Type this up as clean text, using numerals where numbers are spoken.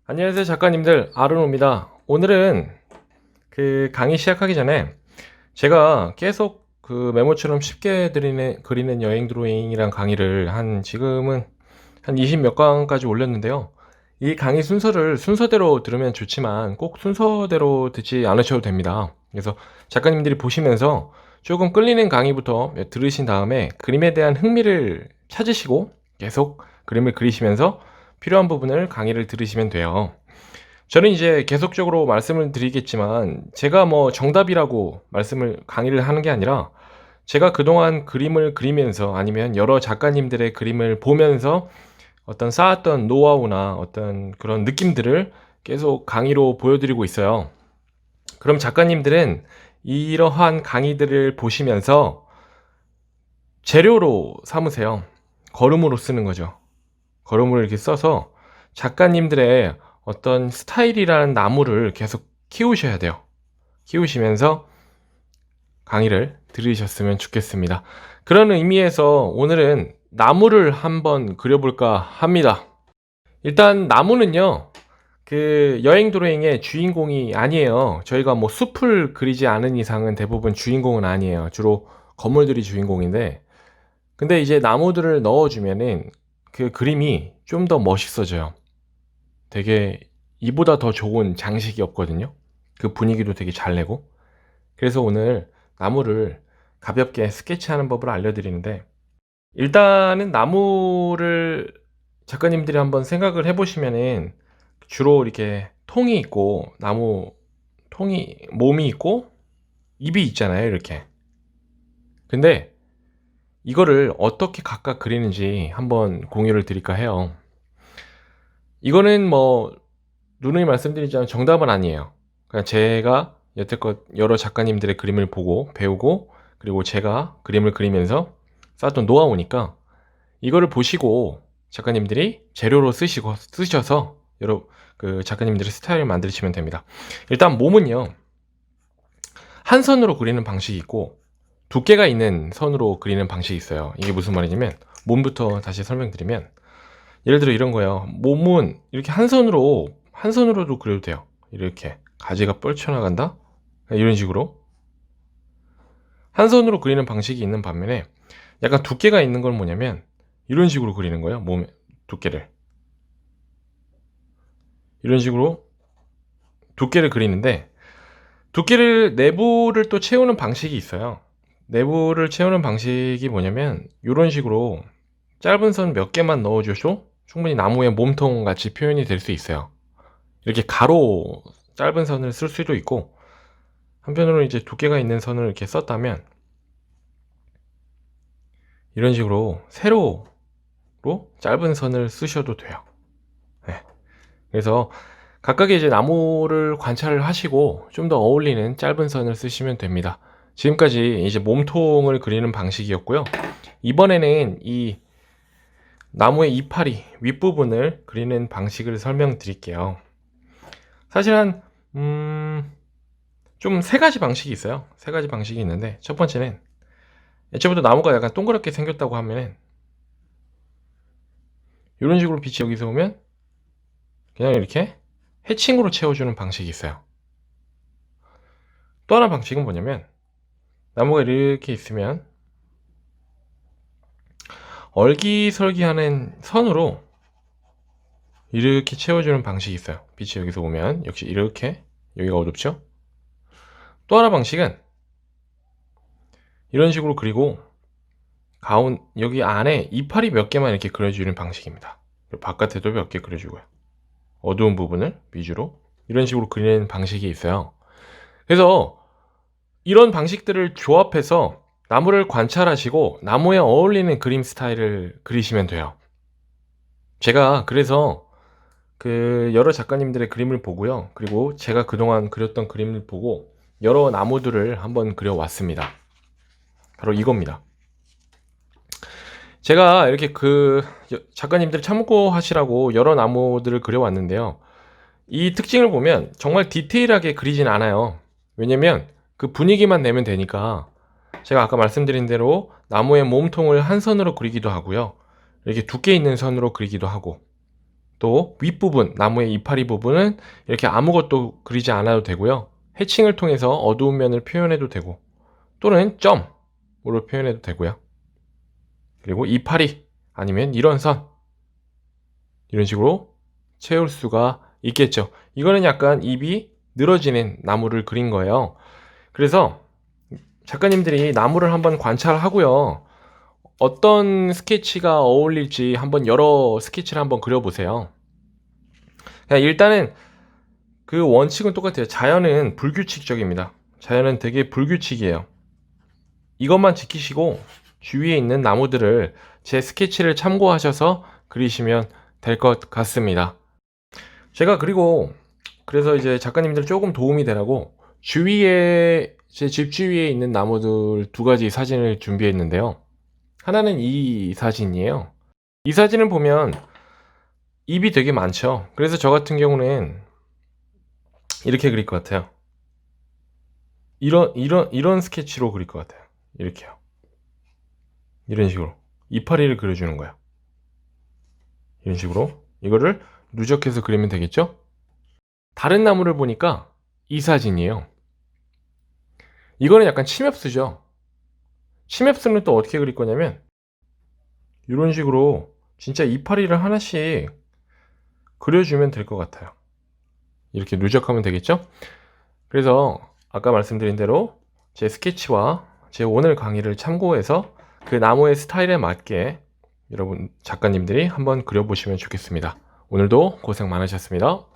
안녕하세요 작가님들, 아르노입니다. 오늘은 강의 시작하기 전에 제가 계속 메모처럼 쉽게 그리는 여행 드로잉이란 강의를 지금은 한 20 몇 강까지 올렸는데요. 이 강의 순서를 순서대로 들으면 좋지만 꼭 순서대로 듣지 않으셔도 됩니다. 그래서 작가님들이 보시면서 조금 끌리는 강의부터 들으신 다음에 그림에 대한 흥미를 찾으시고 계속 그림을 그리시면서 필요한 부분을 강의를 들으시면 돼요. 저는 이제 계속적으로 말씀을 드리겠지만 제가 뭐 정답이라고 강의를 하는 게 아니라 제가 그동안 그림을 그리면서 아니면 여러 작가님들의 그림을 보면서 어떤 쌓았던 노하우나 어떤 그런 느낌들을 계속 강의로 보여드리고 있어요. 그럼 작가님들은 이러한 강의들을 보시면서 재료로 삼으세요. 걸음으로 쓰는 거죠. 걸음으로 이렇게 써서 작가님들의 어떤 스타일이라는 나무를 계속 키우셔야 돼요. 키우시면서 강의를 들으셨으면 좋겠습니다. 그런 의미에서 오늘은 나무를 한번 그려볼까 합니다. 일단 나무는요, 여행 도로행의 주인공이 아니에요. 저희가 뭐 숲을 그리지 않은 이상은 대부분 주인공은 아니에요. 주로 건물들이 주인공인데, 근데 이제 나무들을 넣어주면은 그 그림이 좀 더 멋있어져요. 되게 이보다 더 좋은 장식이 없거든요. 그 분위기도 되게 잘 내고. 그래서 오늘 나무를 가볍게 스케치하는 법을 알려드리는데, 일단은 나무를 작가님들이 한번 생각을 해보시면은 주로 이렇게 통이 있고, 나무 통이 몸이 있고 입이 있잖아요, 이렇게. 근데 이거를 어떻게 각각 그리는지 한번 공유를 드릴까 해요. 이거는 뭐 누누이 말씀드리자면 정답은 아니에요. 그냥 제가 여태껏 여러 작가님들의 그림을 보고 배우고, 그리고 제가 그림을 그리면서 쌓았던 노하우니까 이거를 보시고 작가님들이 재료로 쓰셔서 여러 작가님들의 스타일을 만드시면 됩니다. 일단 몸은요, 한 선으로 그리는 방식이 있고 두께가 있는 선으로 그리는 방식이 있어요. 이게 무슨 말이냐면, 몸부터 다시 설명드리면, 예를 들어 이런 거예요. 몸은 이렇게 한 선으로도 그려도 돼요. 이렇게 가지가 뻗쳐나간다, 이런 식으로 한 선으로 그리는 방식이 있는 반면에, 약간 두께가 있는 건 뭐냐면 이런 식으로 그리는 거예요. 몸의 두께를 이런 식으로 두께를 그리는데, 내부를 또 채우는 방식이 있어요. 내부를 채우는 방식이 뭐냐면 이런 식으로 짧은 선 몇 개만 넣어줘도 충분히 나무의 몸통 같이 표현이 될 수 있어요. 이렇게 가로 짧은 선을 쓸 수도 있고, 한편으로 이제 두께가 있는 선을 이렇게 썼다면 이런 식으로 세로로 짧은 선을 쓰셔도 돼요. 네. 그래서 각각의 이제 나무를 관찰을 하시고 좀 더 어울리는 짧은 선을 쓰시면 됩니다. 지금까지 이제 몸통을 그리는 방식이었고요. 이번에는 이 나무의 이파리 윗부분을 그리는 방식을 설명드릴게요. 사실 좀 세 가지 방식이 있어요. 세 가지 방식이 있는데, 첫 번째는 애초부터 나무가 약간 동그랗게 생겼다고 하면은 이런 식으로 빛이 여기서 오면 그냥 이렇게 해칭으로 채워주는 방식이 있어요. 또 하나 방식은 뭐냐면, 나무가 이렇게 있으면 얼기설기하는 선으로 이렇게 채워주는 방식이 있어요. 빛이 여기서 오면 역시 이렇게, 여기가 어둡죠? 또 하나 방식은 이런 식으로 그리고 여기 안에 이파리 몇 개만 이렇게 그려주는 방식입니다. 바깥에도 몇 개 그려주고요. 어두운 부분을 위주로 이런 식으로 그리는 방식이 있어요. 그래서 이런 방식들을 조합해서 나무를 관찰하시고 나무에 어울리는 그림 스타일을 그리시면 돼요. 제가 그래서 여러 작가님들의 그림을 보고요, 그리고 제가 그동안 그렸던 그림을 보고 여러 나무들을 한번 그려왔습니다. 바로 이겁니다. 제가 이렇게 작가님들 참고하시라고 여러 나무들을 그려왔는데요. 이 특징을 보면 정말 디테일하게 그리진 않아요. 왜냐면 그 분위기만 내면 되니까. 제가 아까 말씀드린 대로 나무의 몸통을 한 선으로 그리기도 하고요, 이렇게 두께 있는 선으로 그리기도 하고, 또 윗부분, 나무의 이파리 부분은 이렇게 아무것도 그리지 않아도 되고요. 해칭을 통해서 어두운 면을 표현해도 되고, 또는 점으로 표현해도 되고요. 그리고 이파리 아니면 이런 선, 이런 식으로 채울 수가 있겠죠. 이거는 약간 입이 늘어지는 나무를 그린 거예요. 그래서 작가님들이 나무를 한번 관찰하고요. 어떤 스케치가 어울릴지 한번 여러 스케치를 한번 그려보세요. 그냥 일단은 그 원칙은 똑같아요. 자연은 불규칙적입니다. 자연은 되게 불규칙이에요. 이것만 지키시고 주위에 있는 나무들을 제 스케치를 참고하셔서 그리시면 될 것 같습니다. 제가 그래서 이제 작가님들 조금 도움이 되라고 주위에 제 집 주위에 있는 나무들 두 가지 사진을 준비했는데요. 하나는 이 사진이에요. 이 사진을 보면 잎이 되게 많죠. 그래서 저 같은 경우는 이렇게 그릴 것 같아요. 이런 스케치로 그릴 것 같아요. 이렇게요. 이런 식으로 이파리를 그려주는 거예요. 이런 식으로 이거를 누적해서 그리면 되겠죠? 다른 나무를 보니까 이 사진이에요. 이거는 약간 침엽수죠. 침엽수는 또 어떻게 그릴 거냐면 이런 식으로 진짜 이파리를 하나씩 그려주면 될 것 같아요. 이렇게 누적하면 되겠죠? 그래서 아까 말씀드린 대로 제 스케치와 제 오늘 강의를 참고해서 그 나무의 스타일에 맞게 여러분 작가님들이 한번 그려보시면 좋겠습니다. 오늘도 고생 많으셨습니다.